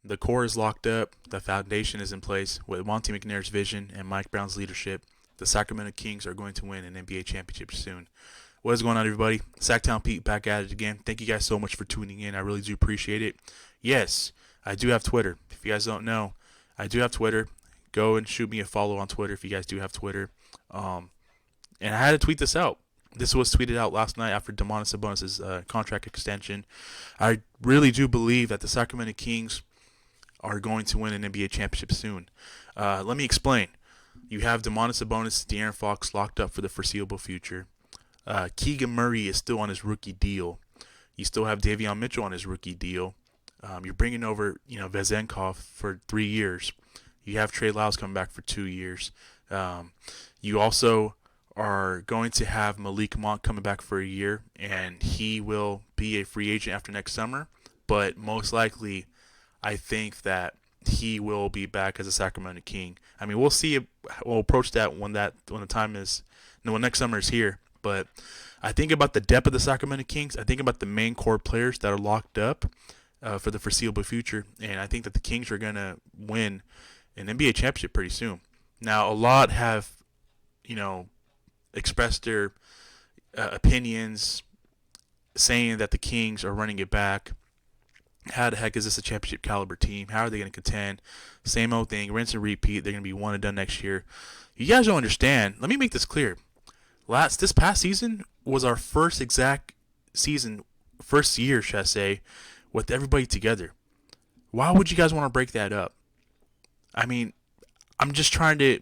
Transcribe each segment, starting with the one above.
The core is locked up. The foundation is in place. With Monty McNair's vision and Mike Brown's leadership, the Sacramento Kings are going to win an NBA championship soon. What is going on, everybody? Sacktown Pete back at it again. Thank you guys so much for tuning in. I really do appreciate it. Yes, I do have Twitter. If you guys don't know, I do have Twitter. Go and shoot me a follow on Twitter if you guys do have Twitter. And I had to tweet this out. This was tweeted out last night after Domantas Sabonis' contract extension. I really do believe that the Sacramento Kings are going to win an NBA championship soon. Let me explain. You have Domantas Sabonis, DeAaron Fox locked up for the foreseeable future. Keegan Murray is still on his rookie deal. You still have Davion Mitchell on his rookie deal. You're bringing over, Vezenkov for 3 years. You have Trey Lyles coming back for 2 years. You also are going to have Malik Monk coming back for a year, and he will be a free agent after next summer. But most likely, I think that he will be back as a Sacramento King. I mean, we'll see. We'll approach that when the time is, when next summer is here. But I think about the depth of the Sacramento Kings. I think about the main core players that are locked up for the foreseeable future, and I think that the Kings are going to win an NBA championship pretty soon. Now, a lot have, expressed their opinions, saying that the Kings are running it back. How the heck is this a championship caliber team? How are they going to contend? Same old thing, rinse and repeat. They're going to be one and done next year. You guys don't understand. Let me make this clear. This past season was our first year, should I say, with everybody together. Why would you guys want to break that up? I mean, I'm trying to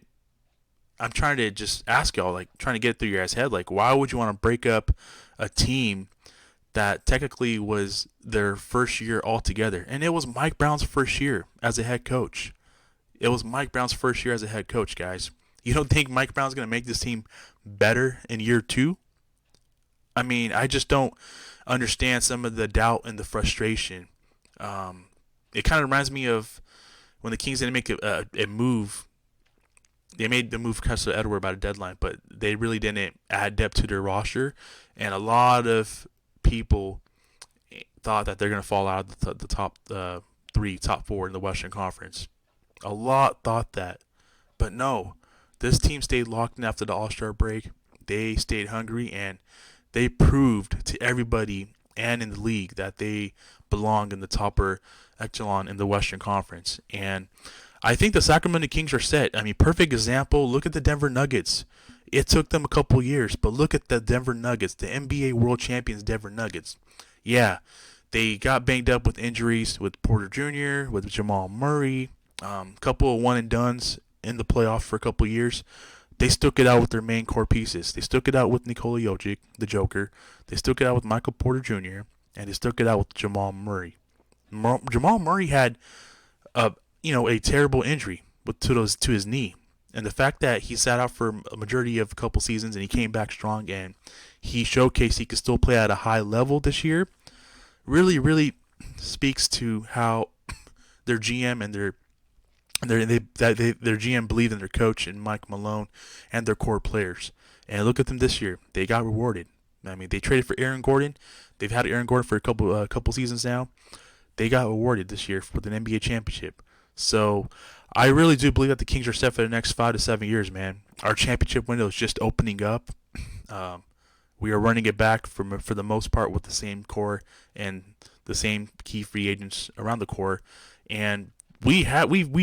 just ask y'all, trying to get it through your guys' head, why would you want to break up a team that technically was their first year altogether? And it was Mike Brown's first year as a head coach. It was Mike Brown's first year as a head coach, guys. You don't think Mike Brown's going to make this team better in year 2? I mean, I just don't understand some of the doubt and the frustration. It kind of reminds me of when the Kings didn't make a move. They made the move Kessler Edward by the deadline, but they really didn't add depth to their roster. And a lot of people thought that they're going to fall out of the top top 4 in the Western Conference. A lot thought that. But no, this team stayed locked in after the All-Star break. They stayed hungry, and they proved to everybody and in the league that they belong in the topper echelon in the Western Conference. And I think the Sacramento Kings are set. I mean, perfect example. Look at the Denver Nuggets. It took them a couple years, but look at the Denver Nuggets, the NBA World Champions Denver Nuggets. Yeah, they got banged up with injuries with Porter Jr., with Jamal Murray, couple of one-and-dones in the playoffs for a couple years. They stuck it out with their main core pieces. They stuck it out with Nikola Jokic, the Joker. They stuck it out with Michael Porter Jr., and they stuck it out with Jamal Murray. Jamal Murray had a terrible injury to his knee. And the fact that he sat out for a majority of a couple seasons and he came back strong and he showcased he could still play at a high level this year really, really speaks to how their GM and their GM believed in their coach and Mike Malone and their core players. And look at them this year. They got rewarded. I mean, they traded for Aaron Gordon. They've had Aaron Gordon for a couple seasons now. They got rewarded this year with an NBA championship. So I really do believe that the Kings are set for the next 5 to 7 years, man. Our championship window is just opening up. We are running it back for the most part with the same core and the same key free agents around the core. And we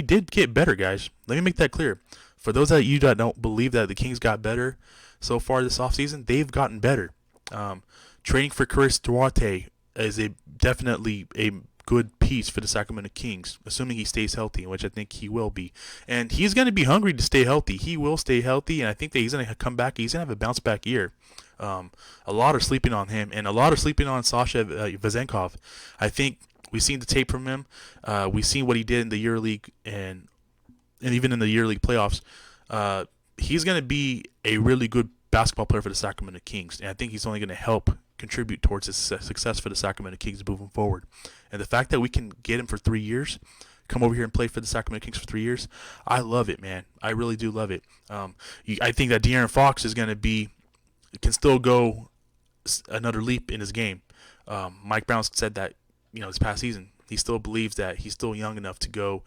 did get better, guys. Let me make that clear. For those of you that don't believe that the Kings got better so far this offseason, they've gotten better. Trading for Chris Duarte is definitely a good piece for the Sacramento Kings, assuming he stays healthy, which I think he will be. And he's going to be hungry to stay healthy. He will stay healthy, and I think that he's going to come back. He's going to have a bounce-back year. A lot are sleeping on him, and a lot are sleeping on Sasha Vezenkov. I think we've seen the tape from him. We've seen what he did in the EuroLeague and even in the EuroLeague playoffs. He's going to be a really good basketball player for the Sacramento Kings, and I think he's only going to help contribute towards his success for the Sacramento Kings moving forward. And the fact that we can get him for 3 years, come over here and play for the Sacramento Kings for 3 years, I love it, man. I really do love it. I think that DeAaron Fox can still go another leap in his game. Mike Brown said that, this past season, He still believes that he's still young enough to go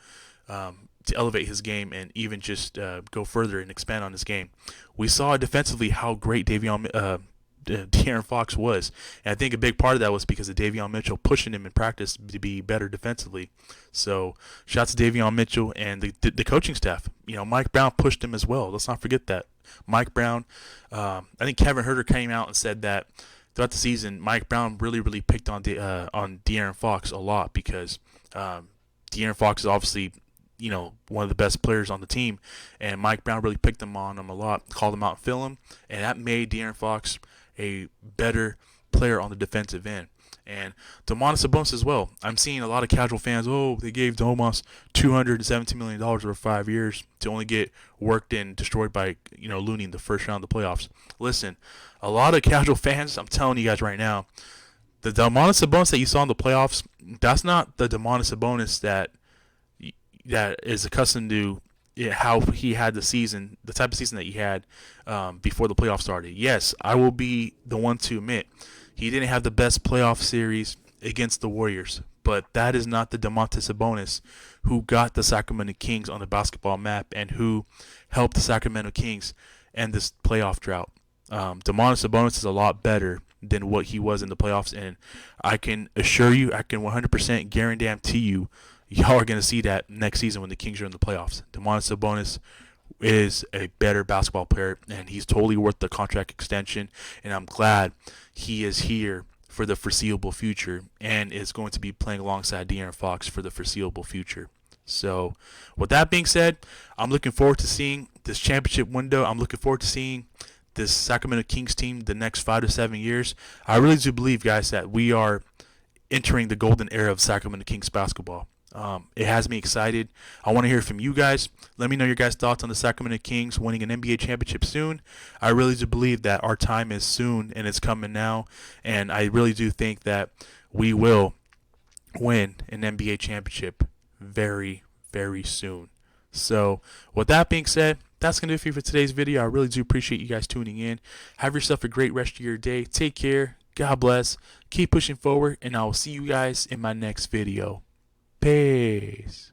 to elevate his game and even just go further and expand on his game. We saw defensively how great DeAaron Fox was, and I think a big part of that was because of Davion Mitchell pushing him in practice to be better defensively. So, shouts to Davion Mitchell and the coaching staff. You know, Mike Brown pushed him as well. Let's not forget that. Mike Brown, I think Kevin Huerter came out and said that throughout the season, Mike Brown really picked on DeAaron Fox a lot because DeAaron Fox is obviously, you know, one of the best players on the team, and Mike Brown really picked on him a lot, called him out in film, and that made DeAaron Fox a better player on the defensive end. And Domantas Sabonis as well. I'm seeing a lot of casual fans, oh, they gave Domas $217 million over 5 years to only get worked and destroyed by, you know, Looney in the first round of the playoffs. Listen, a lot of casual fans, I'm telling you guys right now, the Domantas Sabonis that you saw in the playoffs, that's not the Domantas Sabonis that is accustomed to how he had the season, the type of season that he had before the playoffs started. Yes, I will be the one to admit he didn't have the best playoff series against the Warriors, but that is not the Domantas Sabonis who got the Sacramento Kings on the basketball map and who helped the Sacramento Kings end this playoff drought. Domantas Sabonis is a lot better than what he was in the playoffs, and I can assure you, I can 100% guarantee you, y'all are going to see that next season when the Kings are in the playoffs. Domantas Sabonis is a better basketball player, and he's totally worth the contract extension, and I'm glad he is here for the foreseeable future and is going to be playing alongside DeAaron Fox for the foreseeable future. So, with that being said, I'm looking forward to seeing this championship window. I'm looking forward to seeing this Sacramento Kings team the next 5 to 7 years. I really do believe, guys, that we are entering the golden era of Sacramento Kings basketball. It has me excited. I want to hear from you guys. Let me know your guys' thoughts on the Sacramento Kings winning an NBA championship soon. I really do believe that our time is soon and it's coming now. And I really do think that we will win an NBA championship very, very soon. So, with that being said, that's going to do it for you for today's video. I really do appreciate you guys tuning in. Have yourself a great rest of your day. Take care. God bless. Keep pushing forward. And I will see you guys in my next video. Peace.